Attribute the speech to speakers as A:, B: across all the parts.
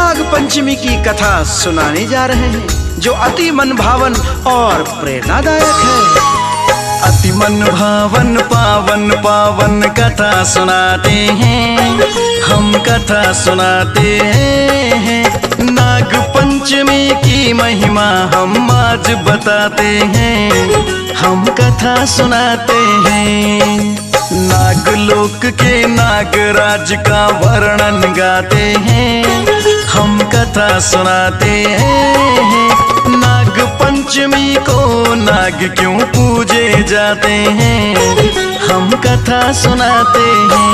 A: नाग पंचमी की कथा सुनाने जा रहे हैं, जो अति मन भावन और प्रेरणादायक है। अति मन भावन पावन पावन कथा सुनाते हैं, हम कथा सुनाते हैं। नाग पंचमी की महिमा हम आज बताते हैं, हम कथा सुनाते हैं। नागलोक के नागराज का वर्णन गाते हैं, हम कथा सुनाते हैं। नाग पंचमी को नाग क्यों पूजे जाते हैं, हम कथा सुनाते हैं।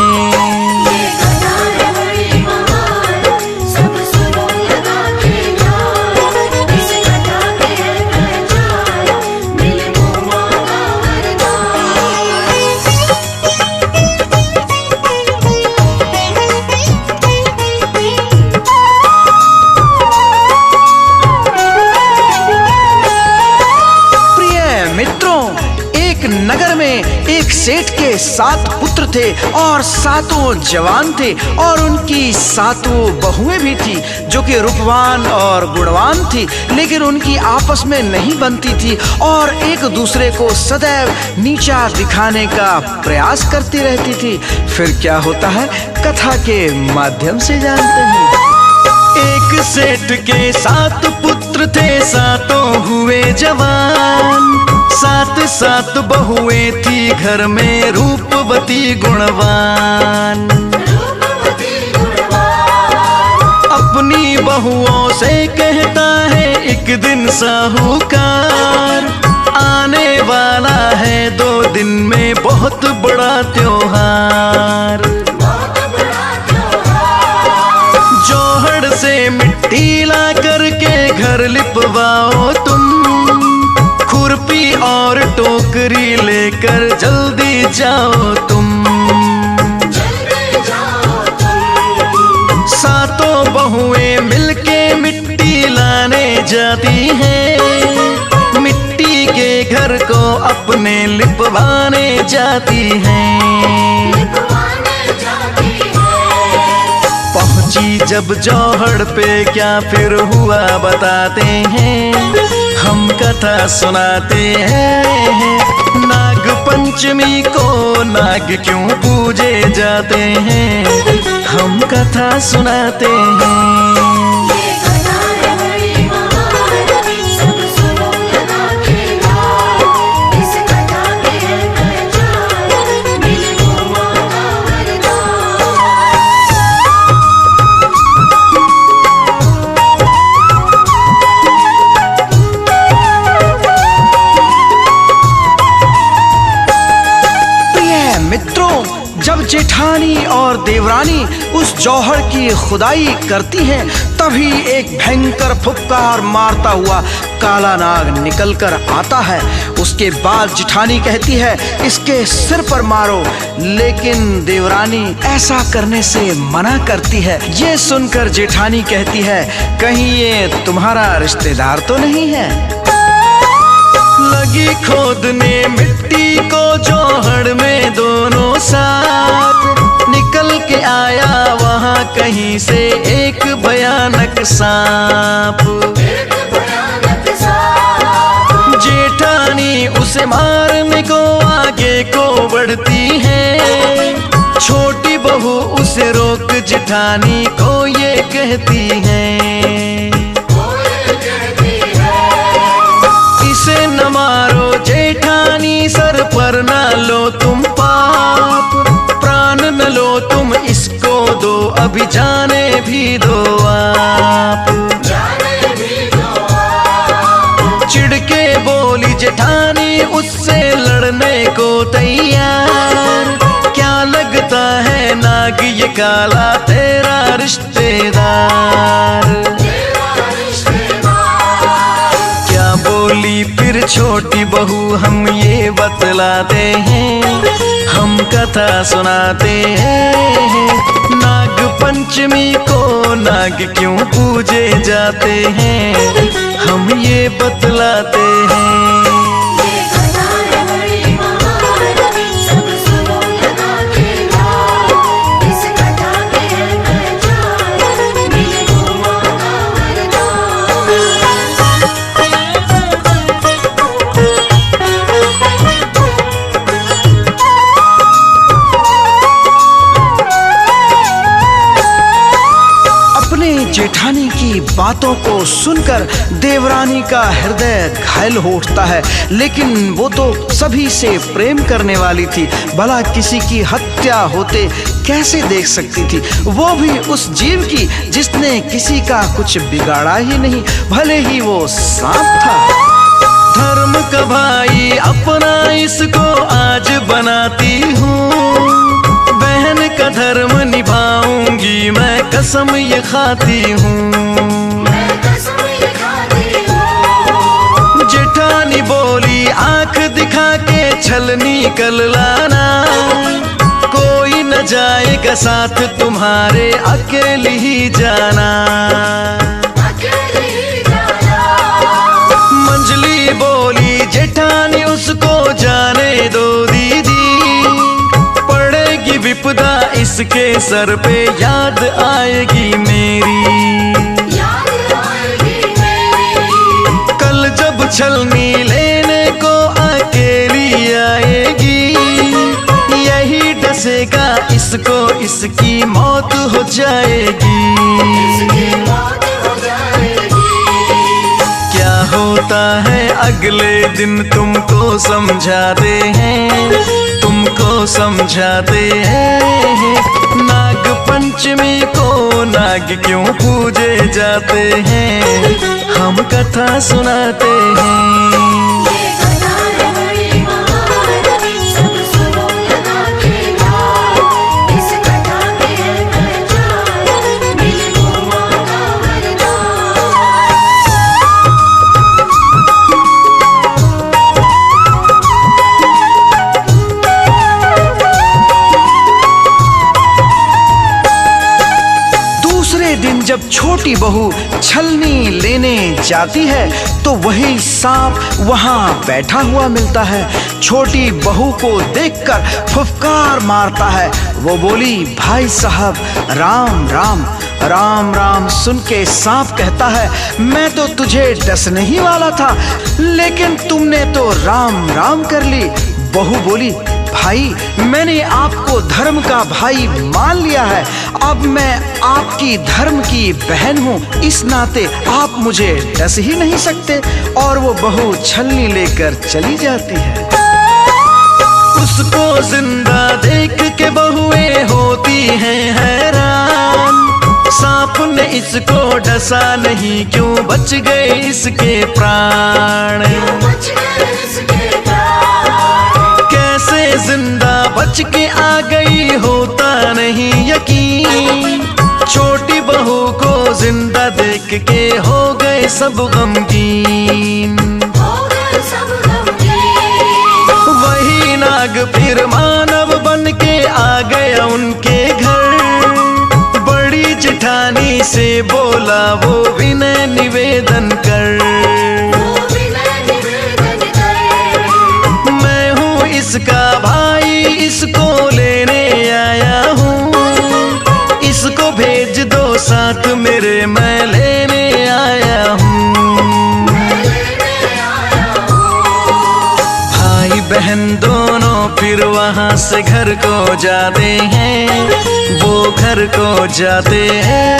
A: नगर में एक सेठ के 7 पुत्र थे और 7 जवान थे, और उनकी 7 बहुएं भी थी जो कि रूपवान और गुणवान थी, लेकिन उनकी आपस में नहीं बनती थी और एक दूसरे को सदैव नीचा दिखाने का प्रयास करती रहती थी। फिर क्या होता है, कथा के माध्यम से जानते हैं। एक सेठ के 7 पुत्र थे, 7 हुए जवान। 7 बहुएं थी घर में रूपवती गुणवान। अपनी बहुओं से कहता है एक दिन साहूकार, आने वाला है 2 दिन में बहुत बड़ा त्योहार। जोहड़ से मिट्टी ला करके घर लिपवाओ तुम, खुरपी और टोकरी लेकर जल्दी जाओ तुम। 7 बहुएं मिलके मिट्टी लाने जाती हैं, मिट्टी के घर को अपने लिपवाने जाती हैं। पहुंची जब जोहड़ पे क्या फिर हुआ बताते हैं, हम कथा सुनाते हैं। नाग पंचमी को नाग क्यों पूजे जाते हैं, हम कथा सुनाते हैं। जब जेठानी और देवरानी उस जौहर की खुदाई करती हैं, तभी एक भयंकर फुफकार मारता हुआ काला नाग निकलकर आता है। उसके बाद जेठानी कहती है इसके सिर पर मारो, लेकिन देवरानी ऐसा करने से मना करती है। ये सुनकर जेठानी कहती है कहीं ये तुम्हारा रिश्तेदार तो नहीं है। लगी खोदने मिट्टी को जोहड़ में दोनों साथ, निकल के आया वहाँ कहीं से एक भयानक सांप। जेठानी उसे मारने को आगे को बढ़ती है, छोटी बहू उसे रोक जेठानी को ये कहती है इसे न मारो जेठानी, सर पर न लो तुम पाप, प्राण न लो तुम इसको दो, अभी जाने भी दो आप। चिढ़के बोली जेठानी उससे लड़ने को तैयार, क्या लगता है नाग ये काला तेरा रिश्तेदार। बोली फिर छोटी बहू हम ये बतलाते हैं, हम कथा सुनाते हैं। नाग पंचमी को नाग क्यों पूजे जाते हैं, हम ये बतलाते हैं। बातों को सुनकर देवरानी का हृदय घायल हो उठता है, लेकिन वो तो सभी से प्रेम करने वाली थी, भला किसी की हत्या होते कैसे देख सकती थी, वो भी उस जीव की जिसने किसी का कुछ बिगाड़ा ही नहीं, भले ही वो सांप था। धर्म का भाई अपना इसको आज बनाती हूँ, बहन का धर्म निभाऊंगी मैं कसम ये खाती हूँ। जेठानी बोली आंख दिखा के छलनी कर लाना, कोई न जाएगा साथ तुम्हारे अकेली ही जाना। मंजली बोली जेठानी उसको जाने दो दीदी, पड़ेगी विपदा इसके सर पे याद आएगी मेरी। कल जब छलनी लेने को अकेली आएगी, यही डसेगा इसको इसकी मौत हो जाएगी। क्या होता है अगले दिन तुमको समझाते हैं, तुमको समझाते हैं। नाग पंचमी को नाग क्यों पूजे जाते हैं, हम कथा सुनाते हैं। जब छोटी बहू छलनी लेने जाती है तो वही सांप वहां बैठा हुआ मिलता है। छोटी बहू को देखकर फुफकार मारता है। वो बोली, भाई साहब राम राम। राम राम सुन के सांप कहता है, मैं तो तुझे डसने ही वाला था, लेकिन तुमने तो राम राम कर ली। बहू बोली, भाई मैंने आपको धर्म का भाई मान लिया है, अब मैं आपकी धर्म की बहन हूँ, इस नाते आप मुझे डस ही नहीं सकते। और वो बहू छलनी लेकर चली जाती है। उसको जिंदा देख के बहुएं होती हैं हैरान, सांप ने इसको डसा नहीं, क्यों बच गए इसके प्राण। कैसे जिंदा बच के आ गई होता नहीं यकीन, छोटी बहू को जिंदा देख के हो गए सब गमगीन। वही नाग फिर मानव बन के आ गया उनके घर, बड़ी जेठानी से बोला वो विनय निवेदन कर। इसका भाई इसको लेने आया हूँ, इसको भेज दो साथ मेरे, मैं लेने आया हूँ। भाई बहन दोनों फिर वहाँ से घर को जाते हैं, वो घर को जाते हैं।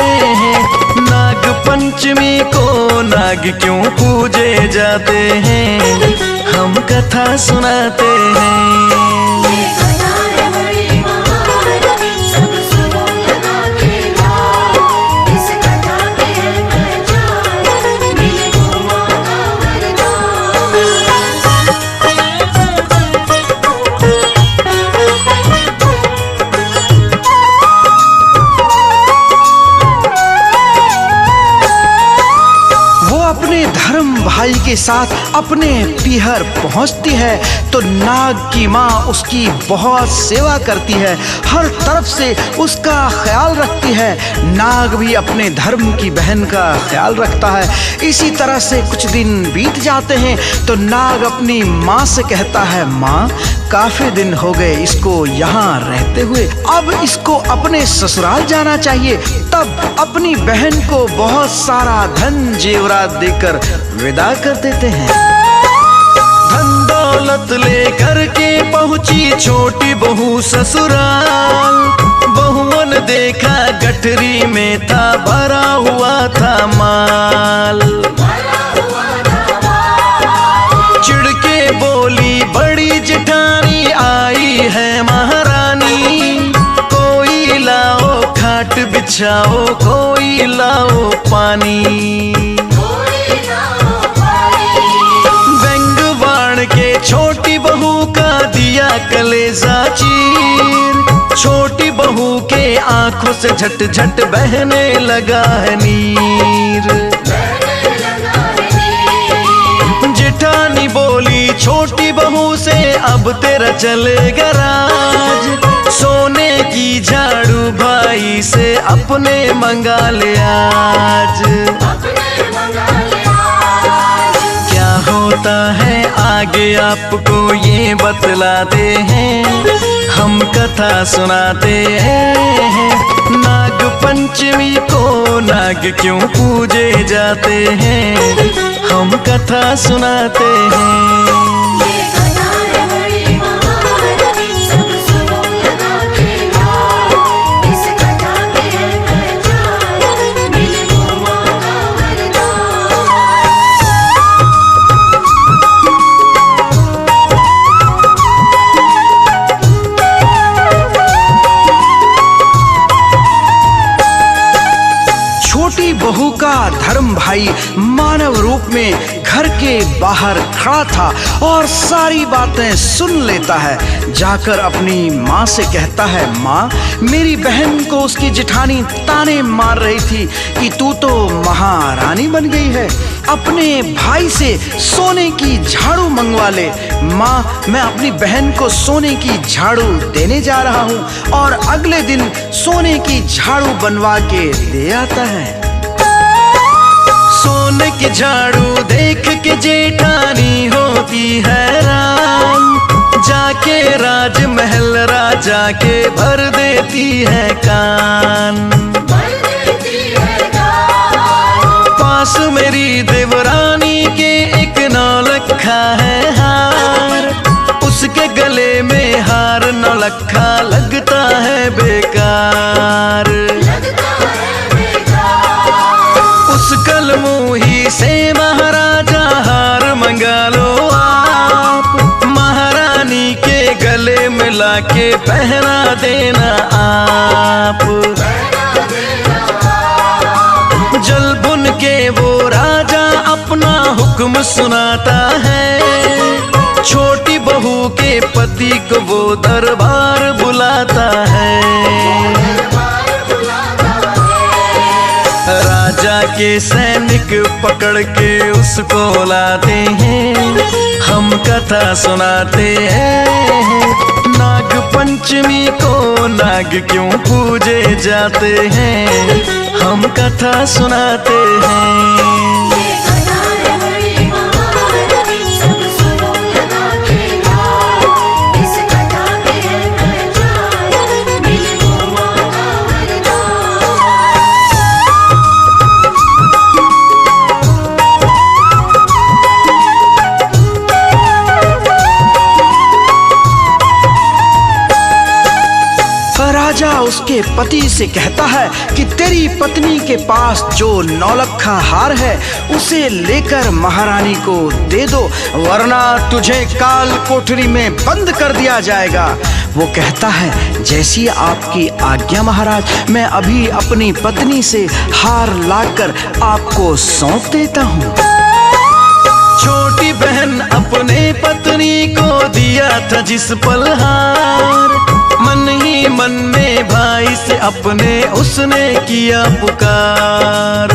A: नाग पंचमी को नाग क्यों पूजे जाते हैं, हम कथा सुनाते हैं। धर्म भाई के साथ अपने पीहर पहुंचती है तो नाग की माँ उसकी बहुत सेवा करती है, हर तरफ से उसका ख्याल रखती है। नाग भी अपने धर्म की बहन का ख्याल रखता है। इसी तरह से कुछ दिन बीत जाते हैं तो नाग अपनी माँ से कहता है, माँ काफी दिन हो गए इसको यहाँ रहते हुए, अब इसको अपने ससुराल जाना चाहिए। तब अपनी बहन को बहुत सारा धन जेवरात देकर विदा कर देते हैं। धन दौलत लेकर के पहुंची छोटी बहू ससुराल, बहुओं ने देखा गठरी में था भरा हुआ था माल। चिढ़ के बोली बड़ी जेठानी आई है महारानी, कोई लाओ खाट बिछाओ, कोई लाओ पानी। व्यंग्यवाण के छोटी बहू का दिया कलेजा चीर, छोटी बहू के आंखों से झट झट बहने लगा है नीर। जेठानी बोली छोटी बहू से अब तेरा चलेगा राज, सोने की झाड़ू भाई से अपने मंगा ले आज। क्या होता है आगे आपको ये बतलाते हैं, हम कथा सुनाते हैं। नाग पंचमी को नाग क्यों पूजे जाते हैं, हम कथा सुनाते हैं। छोटी बहू का धर्म भाई मानव रूप में घर के बाहर खड़ा था और सारी बातें सुन लेता है। जाकर अपनी माँ से कहता है, माँ मेरी बहन को उसकी जेठानी ताने मार रही थी कि तू तो महारानी बन गई है, अपने भाई से सोने की झाड़ू मंगवा ले। माँ मैं अपनी बहन को सोने की झाड़ू देने जा रहा हूँ, और अगले दिन सोने की झाड़ू बनवा के दे आता है। सोने की झाड़ू देख के जेठानी होती हैरान, जाके राजमहल राजा के भर देती है कान। पास मेरी देवरानी के एक नौलखा है हार, उसके गले में हार नौलखा लगता है बेकार। उस कलमुही से महाराजा हार मंगा लो आप, महारानी के गले मिला के पहना देना आप। जल बुन के वो राजा अपना हुक्म सुनाता है, छोटी बहू के पति को वो दरबार बुलाता है। राजा के सैनिक पकड़ के उसको लाते हैं, हम कथा सुनाते हैं। नाग पंचमी को नाग क्यों पूजे जाते हैं, हम कथा सुनाते हैं। राजा उसके पति से कहता है कि तेरी पत्नी के पास जो नौलखा हार है उसे लेकर महारानी को दे दो, वरना तुझे काल कोठरी में बंद कर दिया जाएगा। वो कहता है, जैसी आपकी आज्ञा महाराज, मैं अभी अपनी पत्नी से हार लाकर आपको सौंप देता हूँ। छोटी बहन अपने पत्नी को दिया था जिस पल हार, मन ही मन में भाई से अपने उसने किया पुकार।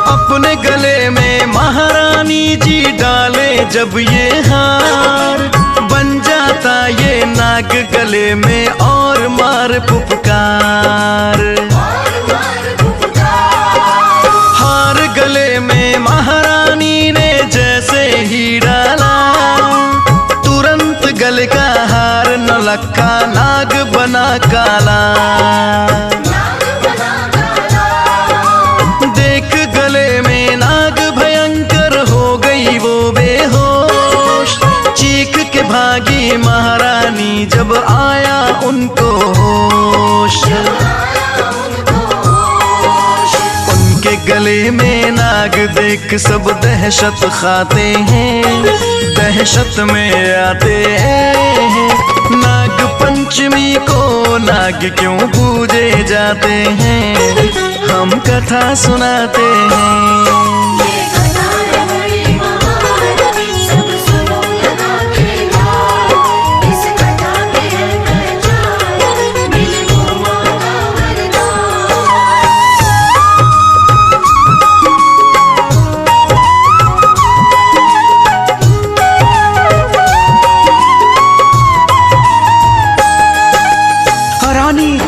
A: अपने गले में महारानी जी डाले जब ये हार, बन जाता ये नाग गले में और मार फुफकार। हार गले में महारानी ने जैसे ही डाला, तुरंत गले का हार नौलखा नाग बना काला। देख गले में नाग भयंकर हो गई वो बेहोश, चीख के भागी महारानी जब आया उन में नाग देख सब दहशत खाते हैं, दहशत में आते हैं। नाग पंचमी को नाग क्यों पूजे जाते हैं, हम कथा सुनाते हैं।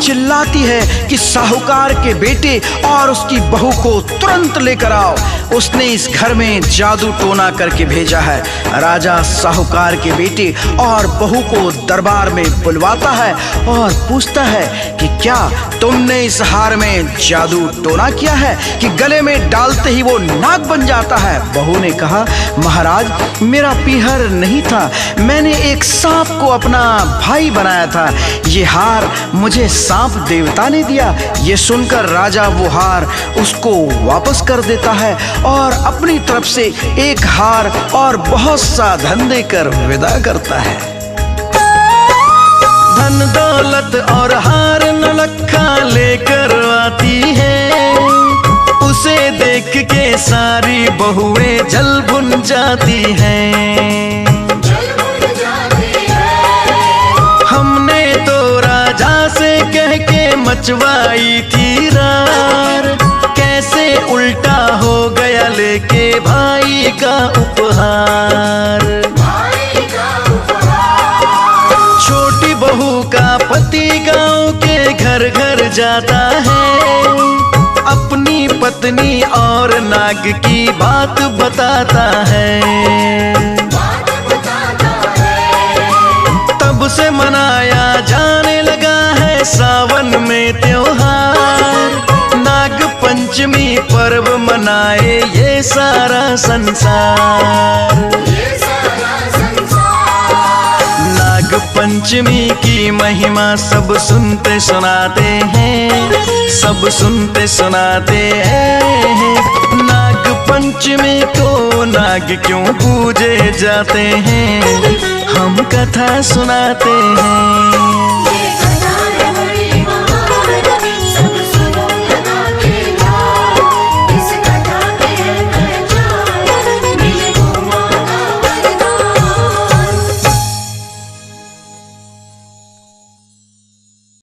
A: चिल्लाती है कि साहूकार के बेटे और उसकी बहू को तुरंत लेकर आओ। उसने इस घर में जादू टोना करके भेजा है। राजा साहूकार के बेटे और बहू को दरबार में बुलवाता है और पूछता है कि क्या तुमने इस हार में जादू टोना किया है कि गले में डालते ही वो नाग बन जाता है। बहू ने कहा, महाराज मेरा पीहर नहीं था, मैंने एक सांप को अपना भाई बनाया था। ये हार मुझे सांप देवता ने दिया। ये सुनकर राजा वो हार उसको वापस कर देता है और अपनी तरफ से एक हार और बहुत सा धन देकर विदा करता है। धन दौलत और हार नौलखा लेकर आती है, उसे देख के सारी बहुएं जल भुन जाती हैं। हमने तो राजा से कह के मचवाई थी रार, कैसे उल्टा हो गया लेके भाई का उपहार। छोटी बहू का पति गांव के घर घर जाता है, अपनी पत्नी और नाग की बात बताता है। तब से मनाया जाने लगा है सावन में त्योहार, नाग पंचमी पर्व मनाए ये सारा संसार। नाग पंचमी की महिमा सब सुनते सुनाते हैं, सब सुनते सुनाते हैं। नाग पंचमी को नाग क्यों पूजे जाते हैं, हम कथा सुनाते हैं।